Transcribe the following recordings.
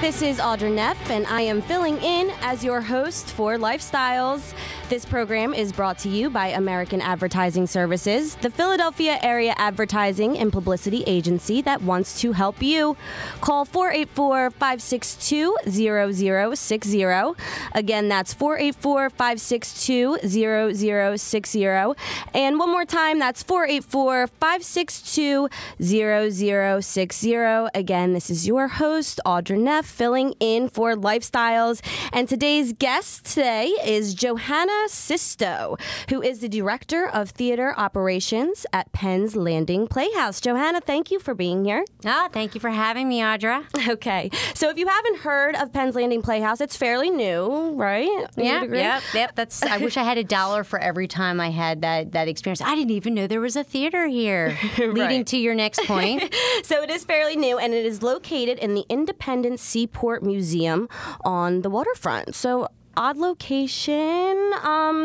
This is Audra Neff, and I am filling in as your host for Lifestyles. This program is brought to you by American Advertising Services, the Philadelphia area advertising and publicity agency that wants to help you. Call 484-562-0060. Again, that's 484-562-0060. And one more time, that's 484-562-0060. Again, this is your host, Audra Neff, filling in for Lifestyles. And today's guest today is Johanna Sisto, who is the Director of Theater Operations at Penns Landing Playhouse. Johanna, thank you for being here. Thank you for having me, Audra. Okay. So if you haven't heard of Penns Landing Playhouse, it's fairly new, right? Yep. That's. I wish I had $1 for every time I had that experience. I didn't even know there was a theater here. Leading to your next point. So it is fairly new, and it is located in the Independence Seaport Museum on the waterfront. So odd location.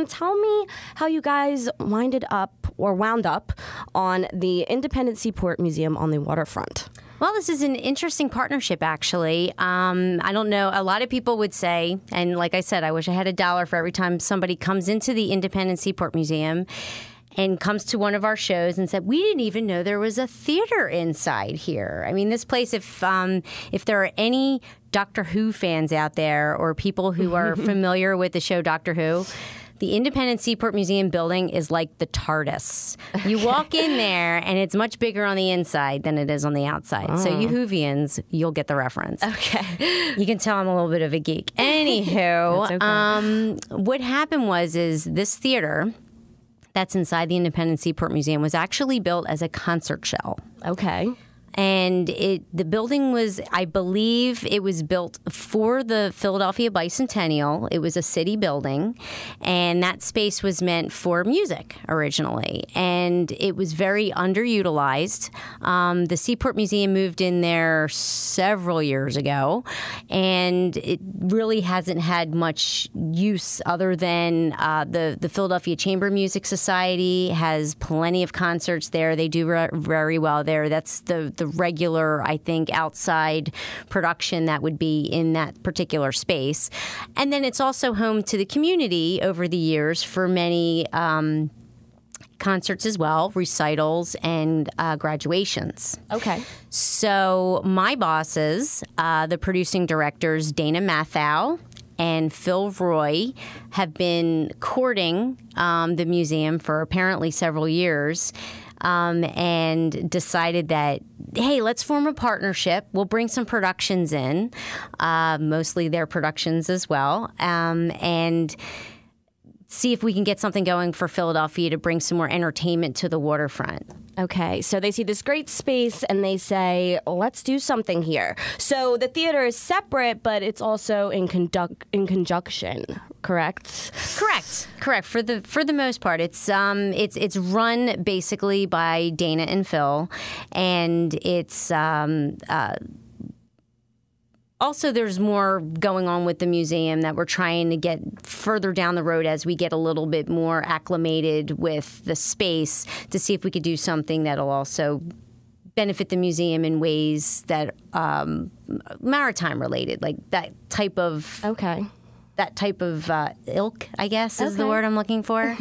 Tell me how you guys wound up on the Independence Seaport Museum on the waterfront. Well, this is an interesting partnership, actually. I don't know. A lot of people would say, and like I said, I wish I had $1 for every time somebody comes into the Independence Seaport Museum and comes to one of our shows and said, we didn't even know there was a theater inside here. I mean, this place, if there are any Doctor Who fans out there or people who are familiar with the show Doctor Who, the Independence Seaport Museum building is like the TARDIS. You walk in there, and it's much bigger on the inside than it is on the outside. So you Whovians, you'll get the reference. Okay. You can tell I'm a little bit of a geek. Anywho, okay. What happened was this theater that's inside the Independence Seaport Museum was actually built as a concert shell. Okay. And the building was, I believe, it was built for the Philadelphia Bicentennial. It was a city building, and that space was meant for music originally. And it was very underutilized. The Seaport Museum moved in there several years ago, and it really hasn't had much use other than the Philadelphia Chamber Music Society has plenty of concerts there. They do very well there. That's the regular, I think, outside production that would be in that particular space. And then it's also home to the community over the years for many concerts as well, recitals, and graduations. Okay. So my bosses, the producing directors, Dana Mathau and Phil Roy, have been courting the museum for apparently several years. And decided that, hey, let's form a partnership. We'll bring some productions in, mostly their productions as well, and see if we can get something going for Philadelphia to bring some more entertainment to the waterfront. Okay, so they see this great space and they say, let's do something here. So the theater is separate, but it's also in conjunction, correct? Correct. For the most part, it's run basically by Dana and Phil, and it's also, there's more going on with the museum that we're trying to get further down the road as we get a little bit more acclimated with the space to see if we could do something that'll also benefit the museum in ways that maritime related, like that type of ilk, I guess, is the word I'm looking for.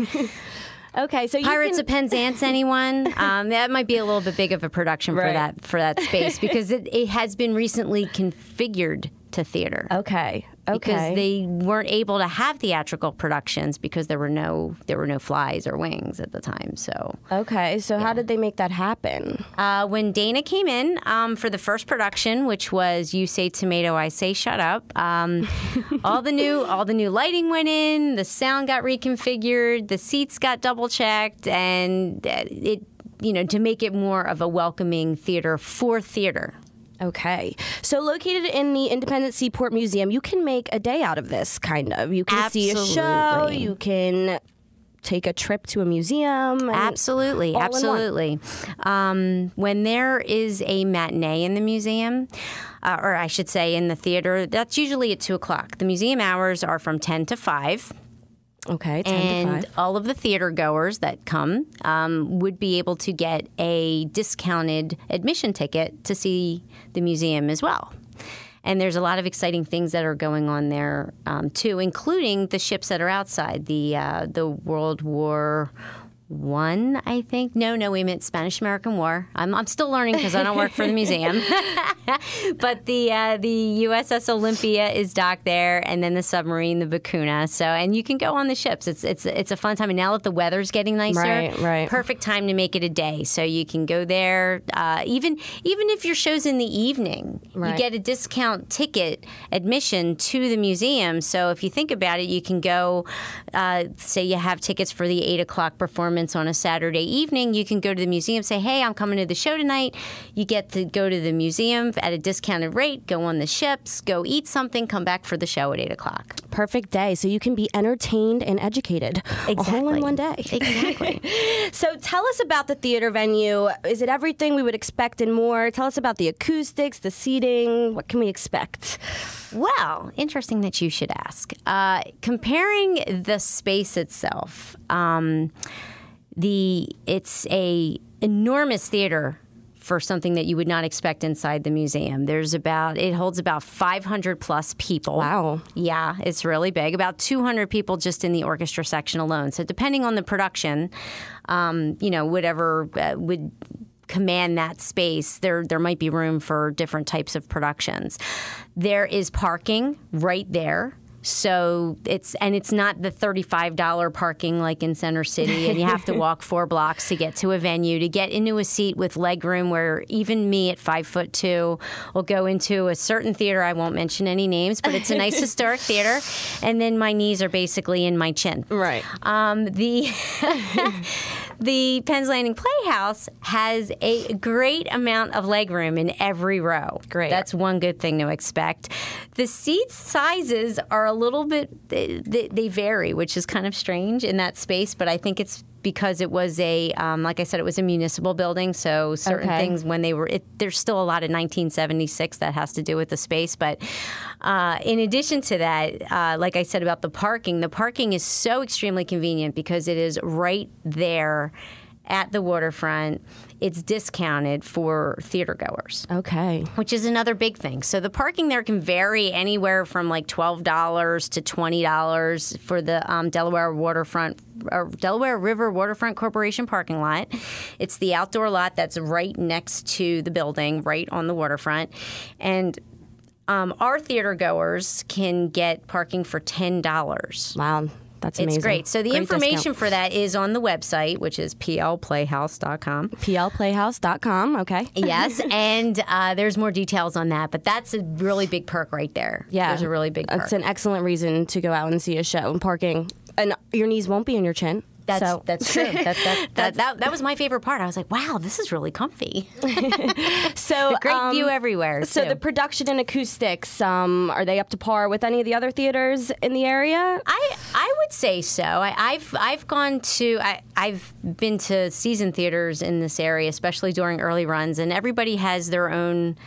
Okay, so Pirates of Penzance, anyone? That might be a little bit big of a production for that space because it has been recently configured to theater. Okay. Because they weren't able to have theatrical productions because there were no flies or wings at the time. So how did they make that happen? When Dana came in for the first production, which was You Say Tomato, I Say Shut Up, all the new lighting went in, the sound got reconfigured, the seats got double checked, and to make it more of a welcoming theater for theater. Okay. So located in the Independence Seaport Museum, you can make a day out of this, kind of. You can see a show, you can take a trip to a museum. Absolutely. When there is a matinee in the museum, or I should say in the theater, that's usually at 2 o'clock. The museum hours are from 10 to 5. Okay, 10 and to 5. All of the theater goers that come would be able to get a discounted admission ticket to see the museum as well. And there's a lot of exciting things that are going on there, too, including the ships that are outside. The World War I, I think. No, we meant Spanish-American War. I'm still learning because I don't work for the museum. But the USS Olympia is docked there, and then the submarine, the Vicuna. So, and you can go on the ships. It's a fun time. And now that the weather's getting nicer, right. Perfect time to make it a day. So you can go there. Even if your show's in the evening, you get a discount ticket admission to the museum. So if you think about it, you can go. Say you have tickets for the 8 o'clock performance on a Saturday evening, you can go to the museum, say, hey, I'm coming to the show tonight. You get to go to the museum at a discounted rate, go on the ships, go eat something, come back for the show at 8 o'clock. Perfect day. So you can be entertained and educated. Exactly. All in one day. Exactly. So tell us about the theater venue. Is it everything we would expect and more? Tell us about the acoustics, the seating. What can we expect? Well, interesting that you should ask. Comparing the space itself, it's a enormous theater for something that you would not expect inside the museum. It holds about 500 plus people. Wow. Yeah, it's really big. About 200 people just in the orchestra section alone. So depending on the production, whatever would command that space, there might be room for different types of productions. There is parking right there. So it's not the $35 parking like in Center City, and you have to walk 4 blocks to get to a venue, to get into a seat with leg room where even me at 5'2" will go into a certain theater. I won't mention any names, but it's a nice historic theater, and then my knees are basically in my chin. Right. The Penns Landing Playhouse has a great amount of legroom in every row. Great. That's one good thing to expect. The seat sizes are a little bit, they vary, which is kind of strange in that space, but I think it's because it was like I said, it was a municipal building, so certain things when they were, there's still a lot of 1976 that has to do with the space. But in addition to that, like I said about the parking is so extremely convenient because it is right there at the waterfront. It's discounted for theater goers. Okay. Which is another big thing. So the parking there can vary anywhere from like $12 to $20 for the Delaware River Waterfront Corporation parking lot. It's the outdoor lot that's right next to the building, right on the waterfront. And our theater goers can get parking for $10. Wow. That's amazing. It's great. So the information discount for that is on the website, which is plplayhouse.com. plplayhouse.com, okay. Yes, and there's more details on that, but that's a really big perk right there. Yeah. There's a really big perk. It's an excellent reason to go out and see a show. And parking, and your knees won't be in your chin. That's true. That was my favorite part. I was like, wow, this is really comfy. So great view everywhere. So the production and acoustics, are they up to par with any of the other theaters in the area? I would say so. I've been to season theaters in this area, especially during early runs, and everybody has their own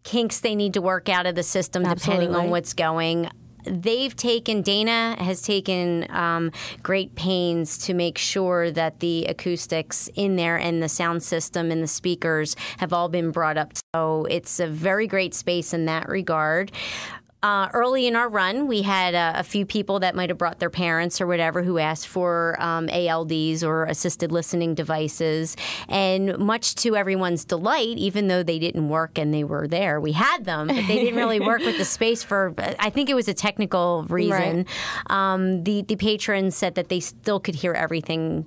kinks they need to work out of the system depending on what's going. Dana has taken great pains to make sure that the acoustics in there and the sound system and the speakers have all been brought up. So it's a very great space in that regard. Early in our run, we had a few people that might have brought their parents or whatever who asked for ALDs or assisted listening devices. And much to everyone's delight, even though they didn't work and they were there, we had them, but they didn't really work with the space for, I think it was a technical reason. Right. The patrons said that they still could hear everything,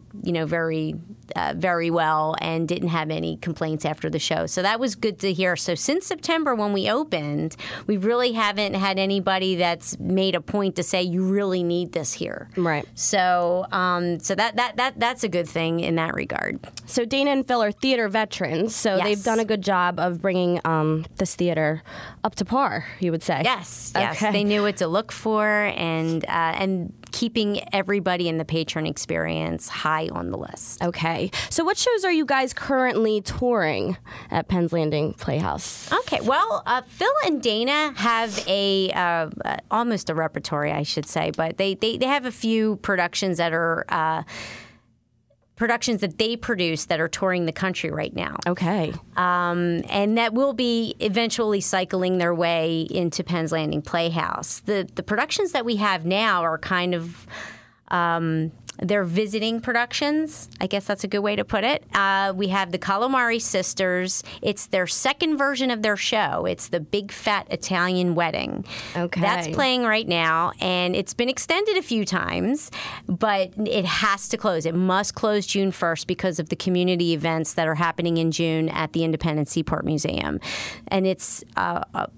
very well and didn't have any complaints after the show. So that was good to hear. So since September when we opened, we really haven't had anybody that's made a point to say you really need this here. Right. So that's a good thing in that regard. So Dana and Phil are theater veterans, so they've done a good job of bringing this theater up to par, you would say. Yes. Okay. They knew what to look for and keeping everybody in the patron experience high on the list. Okay. So what shows are you guys currently touring at Penns Landing Playhouse? Okay. Well, Phil and Dana have almost a repertory, I should say, but they have a few productions that are productions that they produce that are touring the country right now. Okay. And that will be eventually cycling their way into Penns Landing Playhouse. The productions that we have now are kind of they're visiting productions. I guess that's a good way to put it. We have the Calamari Sisters. It's their second version of their show. It's the Big Fat Italian Wedding. Okay. That's playing right now, and it's been extended a few times, but it has to close. It must close June 1st because of the community events that are happening in June at the Independence Seaport Museum. And it's a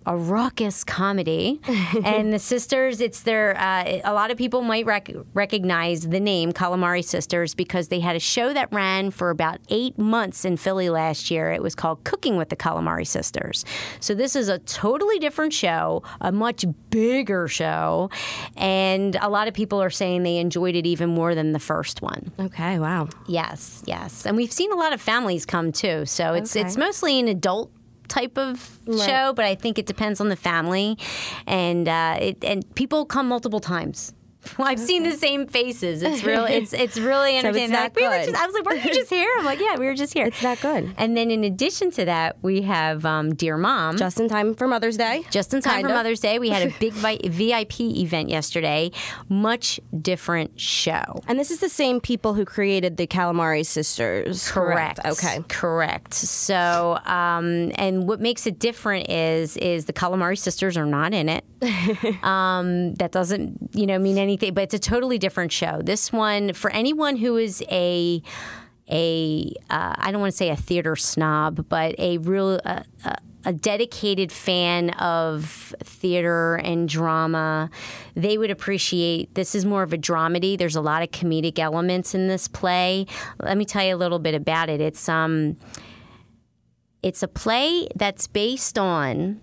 raucous comedy. And the sisters, it's their, a lot of people might recognize the name Calamari Sisters because they had a show that ran for about 8 months in Philly last year. It was called Cooking with the Calamari Sisters. So this is a totally different show, a much bigger show, and a lot of people are saying they enjoyed it even more than the first one. Okay, wow. Yes, yes. And we've seen a lot of families come too. So it's mostly an adult type of show, but I think it depends on the family, and people come multiple times. Well, I've seen the same faces. It's really entertaining. So it's good. I was like, weren't you just here? I'm like, yeah, we were just here. It's that good. And then in addition to that, we have Dear Mom. Just in time for Mother's Day. Just in time for Mother's Day. We had a big VIP event yesterday. Much different show. And this is the same people who created the Calamari Sisters. Correct. Okay. Correct. So, and what makes it different is the Calamari Sisters are not in it. That doesn't, mean anything, but it's a totally different show. This one, for anyone who is I don't want to say a theater snob, but a real a dedicated fan of theater and drama, they would appreciate. This is more of a dramedy. There's a lot of comedic elements in this play. Let me tell you a little bit about it. It's a play that's based on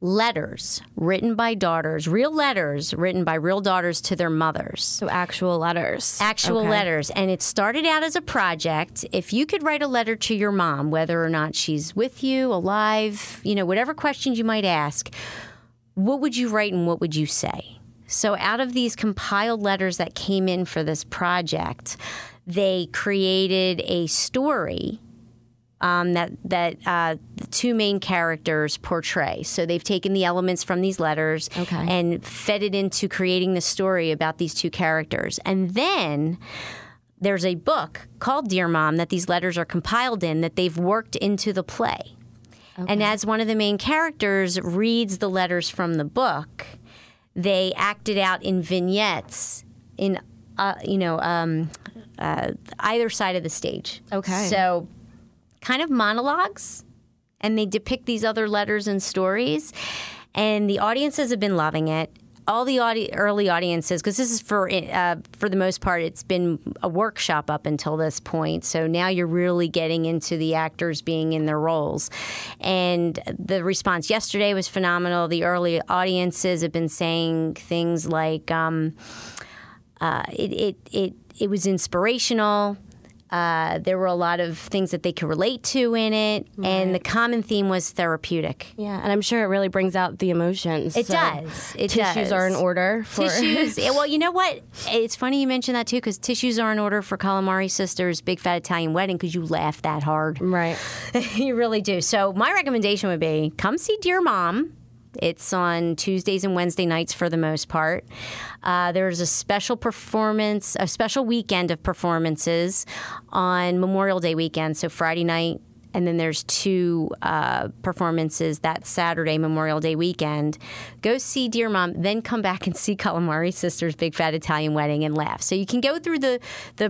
letters written by daughters, real letters written by real daughters to their mothers. So actual letters. Actual letters. And it started out as a project. If you could write a letter to your mom, whether or not she's with you, alive, whatever questions you might ask, what would you write and what would you say? So out of these compiled letters that came in for this project, they created a story that the two main characters portray. So they've taken the elements from these letters and fed it into creating the story about these two characters. And then there's a book called Dear Mom that these letters are compiled in that they've worked into the play. Okay. And as one of the main characters reads the letters from the book, they act it out in vignettes in either side of the stage. Okay. So kind of monologues, and they depict these other letters and stories, and the audiences have been loving it. All the early audiences, because this is for the most part, it's been a workshop up until this point. So now you're really getting into the actors being in their roles, and the response yesterday was phenomenal. The early audiences have been saying things like, "It was inspirational." There were a lot of things that they could relate to in it, and the common theme was therapeutic. Yeah, and I'm sure it really brings out the emotions. It does. Tissues are in order for tissues. Well, you know what? It's funny you mention that too, because tissues are in order for Calamari Sisters' Big Fat Italian Wedding, because you laugh that hard. Right. You really do. So my recommendation would be come see Dear Mom. It's on Tuesdays and Wednesday nights for the most part. There's a special performance, a special weekend of performances on Memorial Day weekend, so Friday night, and then there's two performances that Saturday, Memorial Day weekend. Go see Dear Mom, then come back and see Calamari Sisters' Big Fat Italian Wedding and laugh. So you can go through the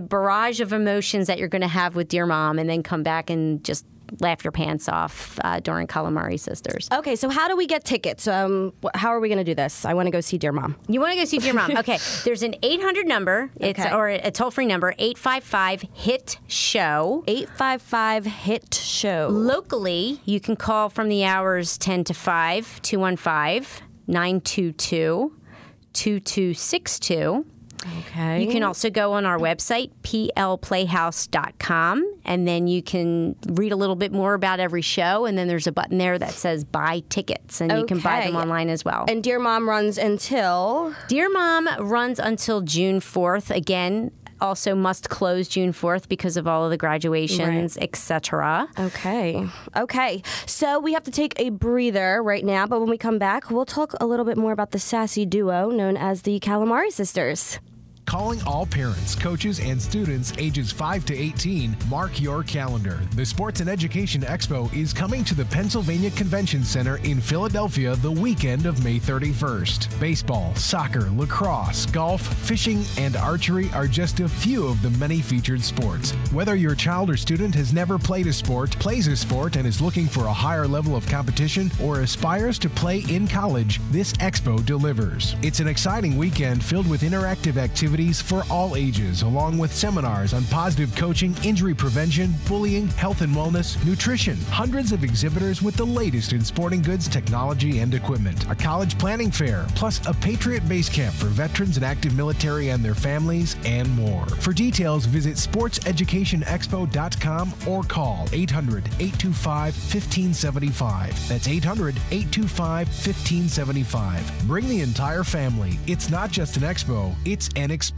barrage of emotions that you're going to have with Dear Mom, and then come back and just laugh your pants off during Calamari Sisters. Okay, so how do we get tickets? How are we going to do this? I want to go see Dear Mom. You want to go see Dear Mom? Okay, there's an 800 number, or a toll-free number, 855-HIT-SHOW. 855-HIT-SHOW. Locally, you can call from the hours 10 to 5, 215-922-2262. Okay. You can also go on our website, plplayhouse.com, and then you can read a little bit more about every show, and then there's a button there that says buy tickets, and you can buy them online as well. And Dear Mom runs until? Dear Mom runs until June 4th. Again, also must close June 4th because of all of the graduations, etc. Okay. So we have to take a breather right now, but when we come back, we'll talk a little bit more about the sassy duo known as the Calamari Sisters. Calling all parents, coaches, and students ages 5 to 18, mark your calendar. The Sports and Education Expo is coming to the Pennsylvania Convention Center in Philadelphia the weekend of May 31st. Baseball, soccer, lacrosse, golf, fishing, and archery are just a few of the many featured sports. Whether your child or student has never played a sport, plays a sport, and is looking for a higher level of competition, or aspires to play in college, this expo delivers. It's an exciting weekend filled with interactive activities for all ages, along with seminars on positive coaching, injury prevention, bullying, health and wellness, nutrition, hundreds of exhibitors with the latest in sporting goods, technology, and equipment, a college planning fair, plus a Patriot Base Camp for veterans and active military and their families, and more. For details, visit sportseducationexpo.com or call 800-825-1575. That's 800-825-1575. Bring the entire family. It's not just an expo, it's an experience.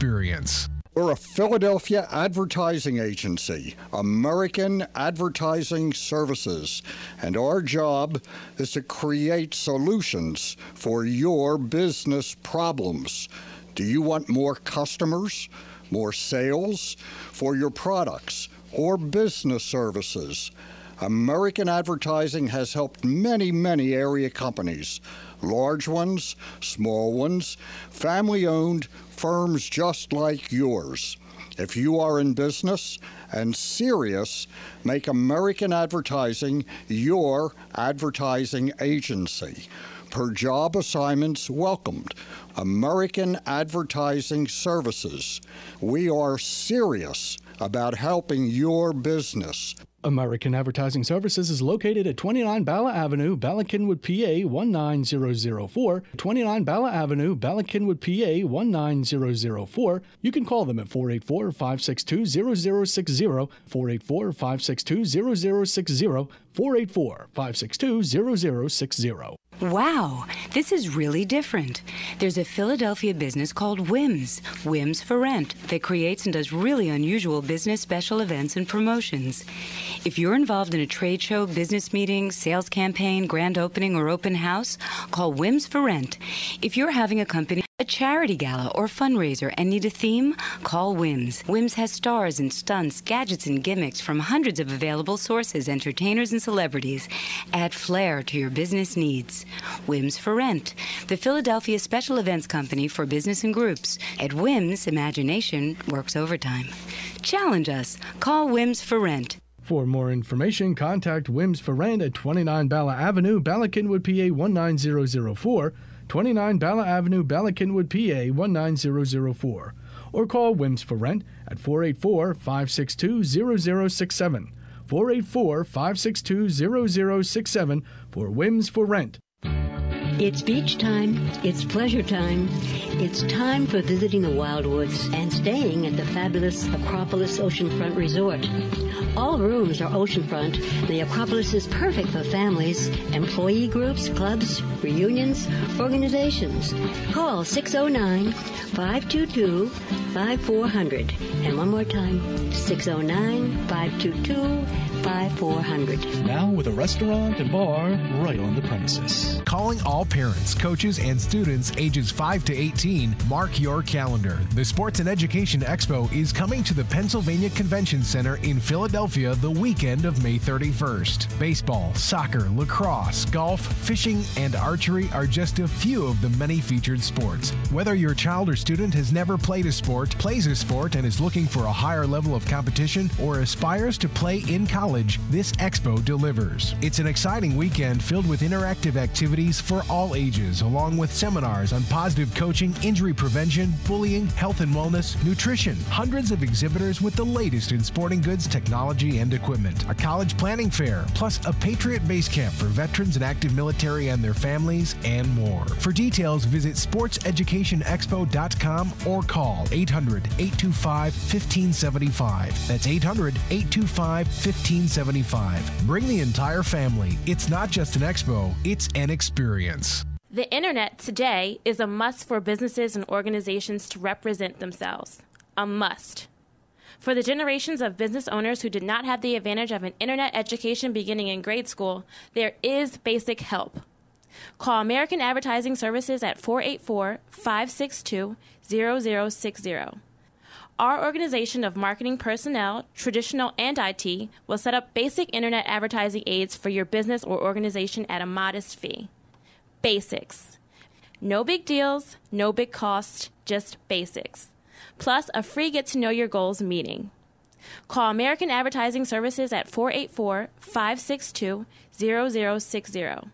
We're a Philadelphia advertising agency, American Advertising Services, and our job is to create solutions for your business problems. Do you want more customers, more sales for your products or business services? American Advertising has helped many area companies, large ones, small ones, family-owned firms just like yours. If you are in business and serious, make American Advertising your advertising agency. Per job assignments welcomed. American Advertising Services. We are serious about helping your business. American Advertising Services is located at 29 Bala Avenue, Bala Cynwyd, PA 19004. 29 Bala Avenue, Bala Cynwyd, PA 19004. You can call them at 484-562-0060, 484-562-0060, 484-562-0060. Wow, this is really different. There's a Philadelphia business called Whims for Rent, that creates and does really unusual business special events and promotions. If you're involved in a trade show, business meeting, sales campaign, grand opening, or open house, call Whims for Rent. If you're having a company, a charity gala, or fundraiser and need a theme, call Whims. Whims has stars and stunts, gadgets and gimmicks from hundreds of available sources, entertainers and celebrities. Add flair to your business needs. Whims for Rent, the Philadelphia special events company for business and groups. At Whims, imagination works overtime. Challenge us. Call Whims for Rent. For more information, contact Whims for Rent at 29 Bala Avenue, Bala Cynwyd, PA 19004, 29 Bala Avenue, Bala Cynwyd, PA 19004, or call Whims for Rent at 484-562-0067, 484-562-0067 for Whims for Rent. It's beach time. It's pleasure time. It's time for visiting the Wildwoods and staying at the fabulous Acropolis Oceanfront Resort. All rooms are oceanfront. The Acropolis is perfect for families, employee groups, clubs, reunions, organizations. Call 609-522-5400. And one more time, 609-522-5400. Now with a restaurant and bar right on the premises. Calling all parents, coaches, and students ages 5 to 18, mark your calendar. The Sports and Education Expo is coming to the Pennsylvania Convention Center in Philadelphia the weekend of May 31st. Baseball, soccer, lacrosse, golf, fishing, and archery are just a few of the many featured sports. Whether your child or student has never played a sport, plays a sport, and is looking for a higher level of competition, or aspires to play in college, this expo delivers. It's an exciting weekend filled with interactive activities for all ages, along with seminars on positive coaching, injury prevention, bullying, health and wellness, nutrition, hundreds of exhibitors with the latest in sporting goods, technology, and equipment, a college planning fair, plus a Patriot Base Camp for veterans and active military and their families, and more. For details, visit sportseducationexpo.com or call 800-825-1575. That's 800-825-1575. Bring the entire family. It's not just an expo, it's an experience. The internet today is a must for businesses and organizations to represent themselves. A must. For the generations of business owners who did not have the advantage of an internet education beginning in grade school, there is basic help. Call American Advertising Services at 484-562-0060. Our organization of marketing personnel, traditional and IT, will set up basic internet advertising aids for your business or organization at a modest fee. Basics. No big deals, no big costs, just basics. Plus a free get-to-know-your-goals meeting. Call American Advertising Services at 484-562-0060.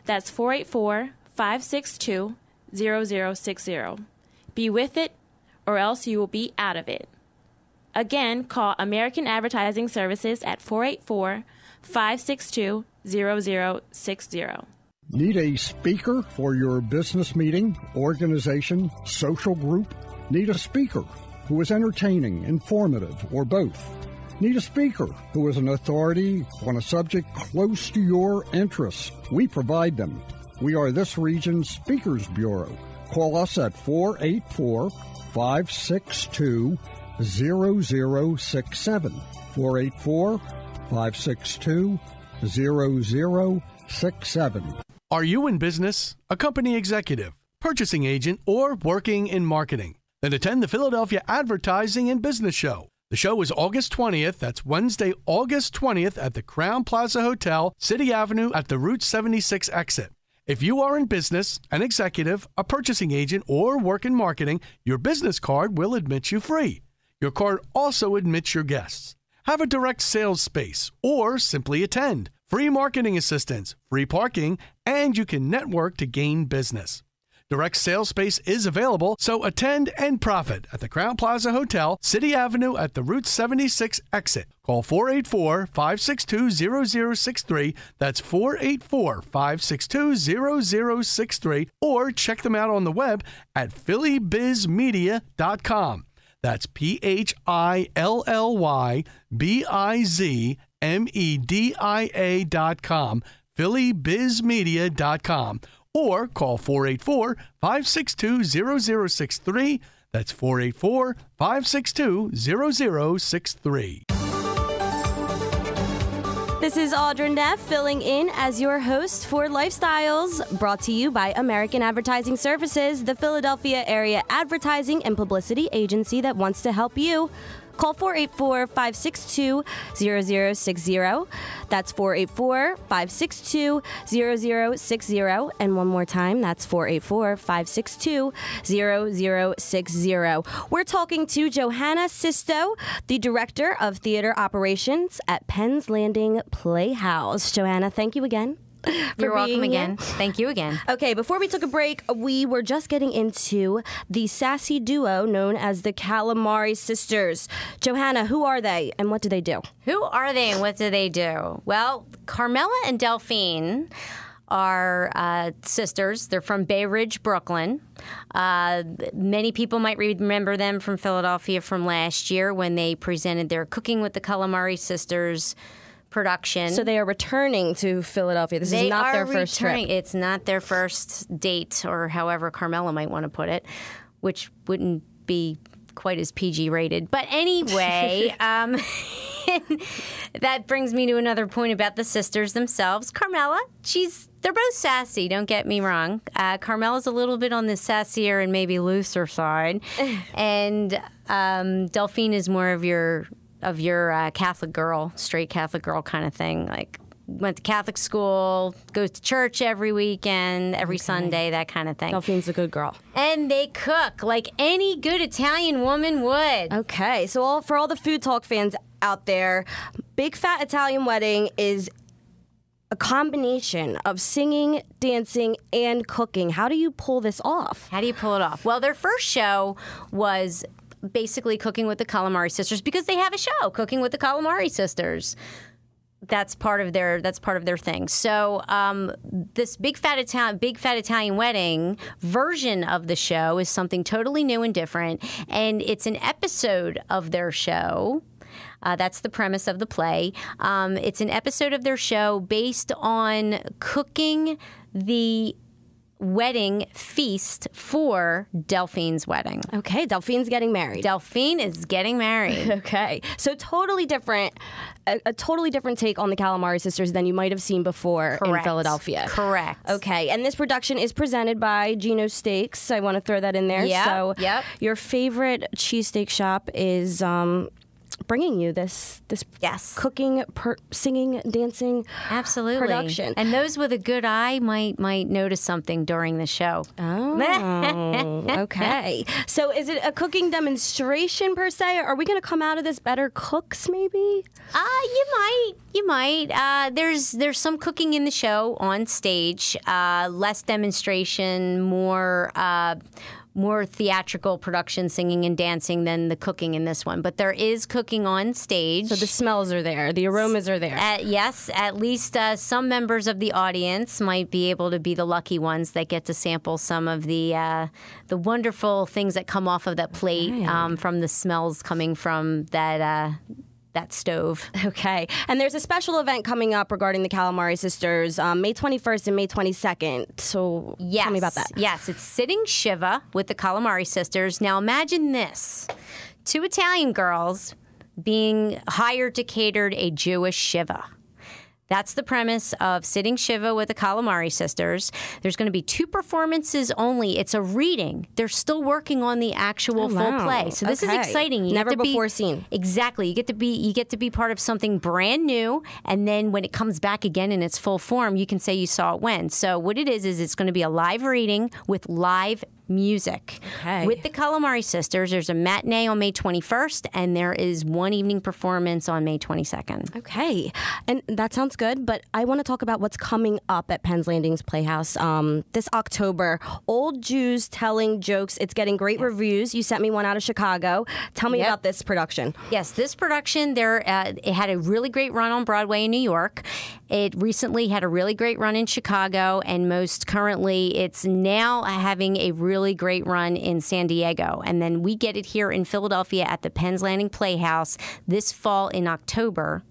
That's 484-562-0060. Be with it, or else you will be out of it. Again, call American Advertising Services at 484-562-0060. Need a speaker for your business meeting, organization, social group? Need a speaker who is entertaining, informative, or both? Need a speaker who is an authority on a subject close to your interests? We provide them. We are this region's Speakers Bureau. Call us at 484-562-0067. 484-562-0067. Are you in business, a company executive, purchasing agent, or working in marketing? Then attend the Philadelphia Advertising and Business Show. The show is August 20th. That's Wednesday, August 20th at the Crown Plaza Hotel, City Avenue at the Route 76 exit. If you are in business, an executive, a purchasing agent, or work in marketing, your business card will admit you free. Your card also admits your guests. Have a direct sales space or simply attend. Free marketing assistance, free parking, and you can network to gain business. Direct sales space is available, so attend and profit at the Crown Plaza Hotel, City Avenue at the Route 76 exit. Call 484-562-0063. That's 484-562-0063. Or check them out on the web at phillybizmedia.com. That's PHILLYBIZMEDIA.com, phillybizmedia.com. Or call 484-562-0063. That's 484-562-0063. This is Audra Neff filling in as your host for Lifestyles, brought to you by American Advertising Services, the Philadelphia area advertising and publicity agency that wants to help you. Call 484-562-0060. That's 484-562-0060. And one more time, that's 484-562-0060. We're talking to Johanna Sisto, the Director of Theater Operations at Penns Landing Playhouse. Johanna, thank you again. You're welcome here. again. Thank you again. Okay, before we took a break, we were just getting into the sassy duo known as the Calamari Sisters. Johanna, who are they and what do they do? Who are they and what do they do? Well, Carmela and Delphine are sisters. They're from Bay Ridge, Brooklyn. Many people might remember them from Philadelphia from last year when they presented their Cooking with the Calamari Sisters production. So they are returning to Philadelphia. This is not their first trip. It's not their first date, or however Carmela might want to put it, which wouldn't be quite as PG rated. But anyway, that brings me to another point about the sisters themselves. Carmela, they're both sassy, don't get me wrong. Carmela's a little bit on the sassier and maybe looser side. And Delphine is more of your Catholic girl, straight Catholic girl kind of thing. Like, went to Catholic school, goes to church every weekend, every Sunday, that kind of thing. Delphine's a good girl. And they cook like any good Italian woman would. Okay, so for all the Food Talk fans out there, Big Fat Italian Wedding is a combination of singing, dancing, and cooking. How do you pull this off? How do you pull it off? Well, their first show was basically Cooking with the Calamari Sisters, because they have a show, Cooking with the Calamari Sisters. That's part of their thing. So this Big Fat Italian Wedding version of the show is something totally new and different, and it's an episode of their show. That's the premise of the play. It's an episode of their show based on cooking the wedding feast for Delphine's wedding. Okay, Delphine's getting married. Delphine is getting married. Okay, so totally different, a totally different take on the Calamari Sisters than you might have seen before in Philadelphia. Correct. Okay, and this production is presented by Gino Steaks. I want to throw that in there. Yep, So yep. Your favorite cheesesteak shop is bringing you this cooking, singing, dancing Absolutely. production. And those with a good eye might notice something during the show. Oh, okay. So is it a cooking demonstration per se? Are we going to come out of this better cooks maybe? You might. There's some cooking in the show on stage, less demonstration, more theatrical production, singing and dancing than the cooking in this one. But there is cooking on stage. So the smells are there. The aromas are there. Yes, at least some members of the audience might be able to be the lucky ones that get to sample some of the wonderful things that come off of that plate from the smells coming from that stove. Okay. And there's a special event coming up regarding the Calamari Sisters, May 21st and May 22nd. So tell me about that. Yes, it's Sitting Shiva with the Calamari Sisters. Now imagine this. 2 Italian girls being hired to cater a Jewish Shiva. That's the premise of Sitting Shiva with the Calamari Sisters. There's going to be 2 performances only. It's a reading. They're still working on the actual full play. So this is exciting. Never before seen. Exactly. You get to be part of something brand new, and then when it comes back again in its full form, you can say you saw it when. So what it is it's going to be a live reading with live music. Okay. With the Calamari Sisters, there's a matinee on May 21st, and there is one evening performance on May 22nd. Okay. And that sounds good, but I want to talk about what's coming up at Penns Landing Playhouse this October. Old Jews Telling Jokes. It's getting great reviews. You sent me one out of Chicago. Tell me about this production. Yes, this production, it had a really great run on Broadway in New York. It recently had a really great run in Chicago, and most currently, it's now having a really great run in San Diego. And then we get it here in Philadelphia at the Penns Landing Playhouse this fall in October.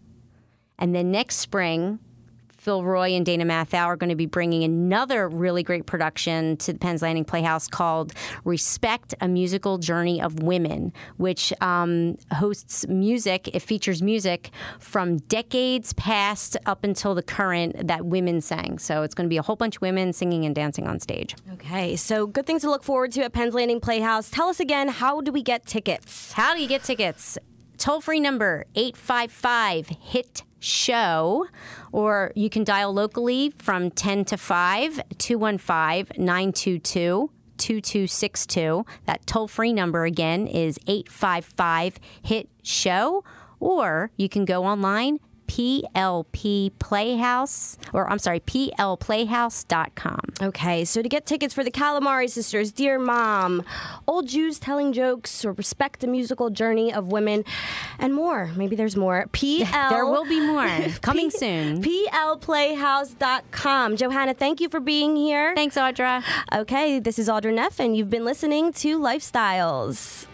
And then next spring, Phil Roy and Dana Mathau are going to be bringing another really great production to the Penns Landing Playhouse called Respect, A Musical Journey of Women, which hosts music. It features music from decades past up until the current that women sang. So it's going to be a whole bunch of women singing and dancing on stage. Okay, so good things to look forward to at Penns Landing Playhouse. Tell us again, how do we get tickets? How do you get tickets? Toll-free number, 855-HIT-SHOW, or you can dial locally from 10 to 5, 215-922-2262. That toll-free number again is 855-HIT-SHOW, or you can go online, plplayhouse.com. Okay, so to get tickets for the Calamari Sisters, Dear Mom, Old Jews Telling Jokes, or Respect the Musical Journey of Women, and more. Maybe there's more. There will be more coming soon. plplayhouse.com. Johanna, thank you for being here. Thanks, Audra. Okay, this is Audra Neff, and you've been listening to Lifestyles.